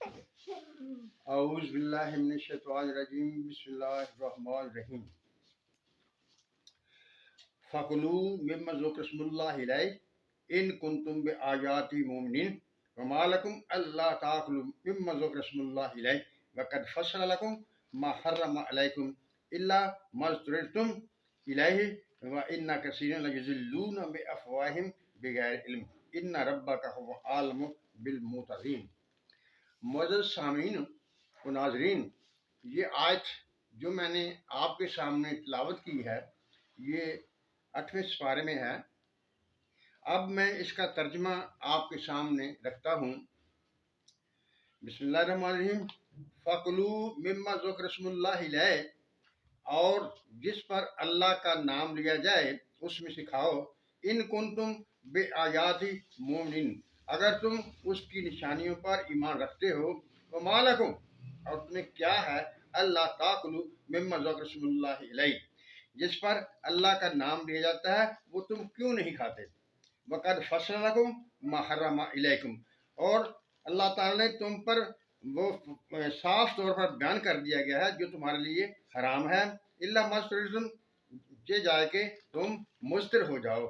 اعوذ باللہ من الشیطان الرجیم بسم اللہ الرحمن الرحیم فَكُلُوا مِمَّا ذُكِرَ اسْمُ اللَّهِ عَلَيْهِ إِن كُنتُم بِآيَاتِهِ مُؤْمِنِينَ وَمَا لَكُمْ أَلَّا تَأْكُلُوا مِمَّا ذُكِرَ اسْمُ اللَّهِ عَلَيْهِ وَقَدْ فَصَّلَ لَكُم مَّا حَرَّمَ عَلَيْكُمْ إِلَّا مَا اضْطُرِرْتُمْ إِلَيْهِ وَإِنَّ كَثِيرًا لَيُضِلُّونَ بِأَفْوَاهِهِمْ بِغَيْرِ عِلْمٍ إِنَّ رَبَّكَ هُوَ أَعْلَمُ بِالْمُعْتَدِينَ۔ معزز سامعین و ناظرین، یہ آیت جو میں نے آپ کے سامنے تلاوت کی ہے یہ 8ویں سپارے میں ہے۔ اب میں اس کا ترجمہ آپ کے سامنے رکھتا ہوں۔ بسم اللہ الرحمن الرحیم۔ فَكُلُوا مِمَّا ذُكِرَ اسْمُ اللَّهِ عَلَيْهِ، اور جس پر اللہ کا نام لیا جائے اس میں سے کھاؤ۔ ان کنتم بِآیاتِ مُؤْمِنِینَ، اگر تم اس کی نشانیوں پر ایمان رکھتے ہو۔ وَمَا لَكُمْ، اور تمہیں کیا ہے، اللہ تَأْكُلُوا مِمَّا ذُكِرَ اسْمُ اللَّهِ عَلَيْهِ، جس پر اللہ کا نام لیا جاتا ہے وہ تم کیوں نہیں کھاتے۔ وَقَدْ فَصَّلَ لَكُم مَّا حَرَّمَ عَلَيْكُمْ، اور اللہ تعالیٰ نے تم پر وہ صاف طور پر بیان کر دیا گیا ہے جو تمہارے لیے حرام ہے، الا ما اضطررتم، یہ جائے کہ تم مضطر ہو جاؤ۔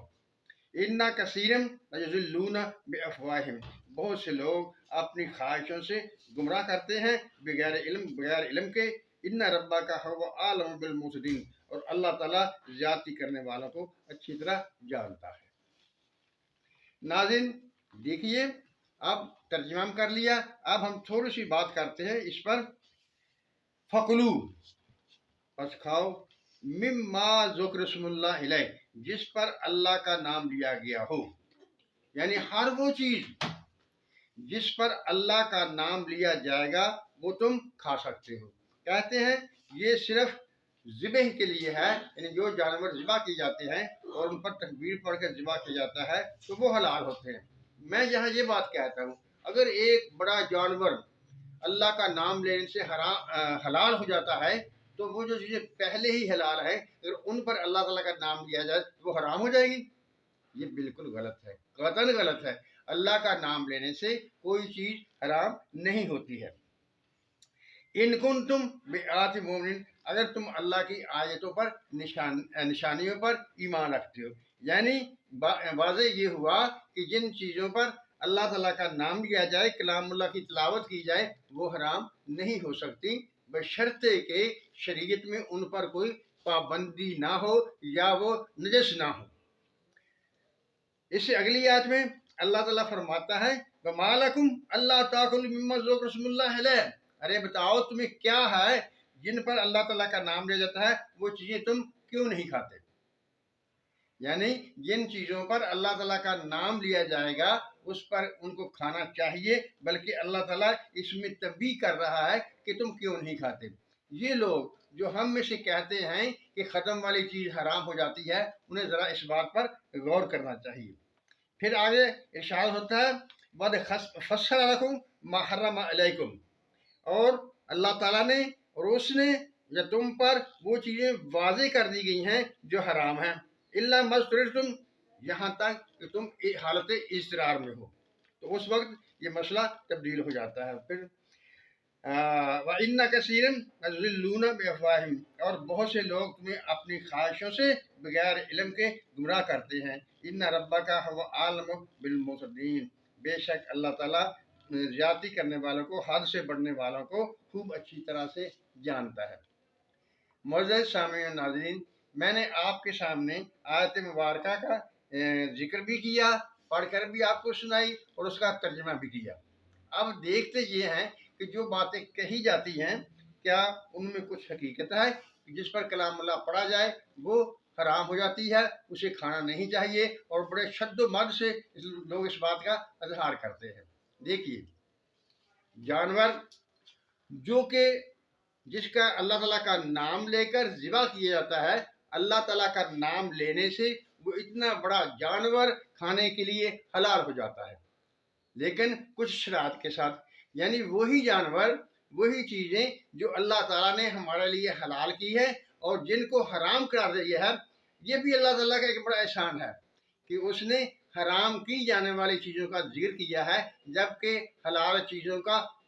اِنَّ كَثِيرًا لَيُضِلُّونَ بِأَفْوَاهِهِمْ، بہت سے لوگ اپنی خواہشوں سے گمراہ کرتے ہیں بغیر علم کے۔ اِنَّ رَبَّكَ هُوَ أَعْلَمُ بِالْمُعْتَدِينَ، اور اللہ تعالیٰ زیادتی کرنے والوں کو اچھی طرح جانتا ہے۔ ناظرین دیکھیے، اب ترجمہ کر لیا، اب ہم تھوڑی سی بات کرتے ہیں اس پر۔ فَكُلُوا، پس کھاؤ، مِمَّا ذُكِرَ اسْمُ اللَّهِ عَلَيْهِ، جس پر اللہ کا نام لیا گیا ہو، یعنی ہر وہ چیز جس پر اللہ کا نام لیا جائے گا وہ تم کھا سکتے ہو۔ کہتے ہیں یہ صرف ذبح کے لیے ہے، یعنی جو جانور ذبح کیے جاتے ہیں اور ان پر تکبیر پڑھ کر ذبح کیا جاتا ہے تو وہ حلال ہوتے ہیں۔ میں یہاں یہ بات کہتا ہوں، اگر ایک بڑا جانور اللہ کا نام لینے سے حلال ہو جاتا ہے تو وہ جو چیزیں پہلے ہی حلال ہیں اگر ان پر اللہ تعالیٰ کا نام لیا جائے تو وہ حرام ہو جائے گی۔ یہ بالکل غلط ہے، قطعاً غلط ہے۔ اللہ کا نام لینے سے کوئی چیز حرام نہیں ہوتی ہے۔ ان کنتم بِآیاتِ مُؤْمِنِینَ، اگر تم اللہ کی آیتوں پر نشانیوں پر ایمان رکھتے ہو، یعنی واضح یہ ہوا کہ جن چیزوں پر اللہ تعالیٰ کا نام لیا جائے، کلام اللہ کی تلاوت کی جائے، وہ حرام نہیں ہو سکتی بشرطے کہ شریعت میں ان پر کوئی پابندی نہ ہو یا وہ نجس نہ ہو۔ اس سے اگلی آیت میں اللہ تعالیٰ فرماتا ہے وَمَا لَكُمْ أَلَّا تَأْكُلُوا مِمَّا ذُكِرَ اسْمُ اللَّهِ عَلَيْهِ، ارے بتاؤ تمہیں کیا ہے جن پر اللہ تعالیٰ کا نام لیا جاتا ہے وہ چیزیں تم کیوں نہیں کھاتے۔ یعنی جن چیزوں پر اللہ تعالیٰ کا نام لیا جائے گا اس پر ان کو کھانا چاہیے، بلکہ اللہ تعالیٰ اس میں تنبیہ کر رہا ہے کہ تم کیوں نہیں کھاتے۔ یہ لوگ جو ہم میں سے کہتے ہیں کہ ختم والی چیز حرام ہو جاتی ہے انہیں ذرا اس بات پر غور کرنا چاہیے۔ پھر آگے ارشاد ہوتا ہے وَقَدْ فَصَّلَ لَكُم مَّا حَرَّمَ عَلَيْكُمْ، اور اللہ تعالیٰ نے اور اس نے یا تم پر وہ چیزیں واضح کر دی گئی ہیں جو حرام ہیں، الا ما اضطررتم، یہاں تک کہ تم حالت اضطرار میں ہو، تو اس وقت یہ مسئلہ تبدیل ہو جاتا ہے۔ پھر وَإِنَّ كَثِيرًا لَيُضِلُّونَ بِأَفْوَاهِهِمْ، اور بہت سے لوگ تمہیں اپنی خواہشوں سے بغیر علم کے گمراہ کرتے ہیں۔ إِنَّ رَبَّكَ هُوَ أَعْلَمُ بِالْمُعْتَدِينَ، بے شک اللہ تعالیٰ زیادتی کرنے والوں کو، حد سے بڑھنے والوں کو خوب اچھی طرح سے جانتا ہے۔ معزز سامعین و ناظرین، میں نے آپ کے سامنے آیت مبارکہ کا ذکر بھی کیا، پڑھ کر بھی آپ کو سنائی اور اس کا ترجمہ بھی کیا۔ اب دیکھتے یہ ہیں کہ جو باتیں کہی جاتی ہیں کیا ان میں کچھ حقیقت ہے؟ جس پر کلام اللہ پڑھا جائے وہ حرام ہو جاتی ہے، اسے کھانا نہیں چاہیے، اور بڑے شد و مد سے لوگ اس بات کا اظہار کرتے ہیں۔ دیکھیے، جانور جو کہ جس کا اللہ تعالیٰ کا نام لے کر ذبح کیا جاتا ہے، اللہ تعالیٰ کا نام لینے سے وہ اتنا بڑا جانور کھانے کے لیے حلال ہو جاتا ہے، لیکن کچھ شرائط کے ساتھ، یعنی وہی جانور، وہی چیزیں جو اللہ تعالیٰ نے ہمارے لیے حلال کی ہے اور جن کو حرام قرار دیا ہے، یہ بھی اللہ تعالیٰ کا ایک بڑا احسان ہے کہ اس نے حرام کی جانے والی چیزوں کا ذکر کیا ہے جبکہ حلال چیزوں کا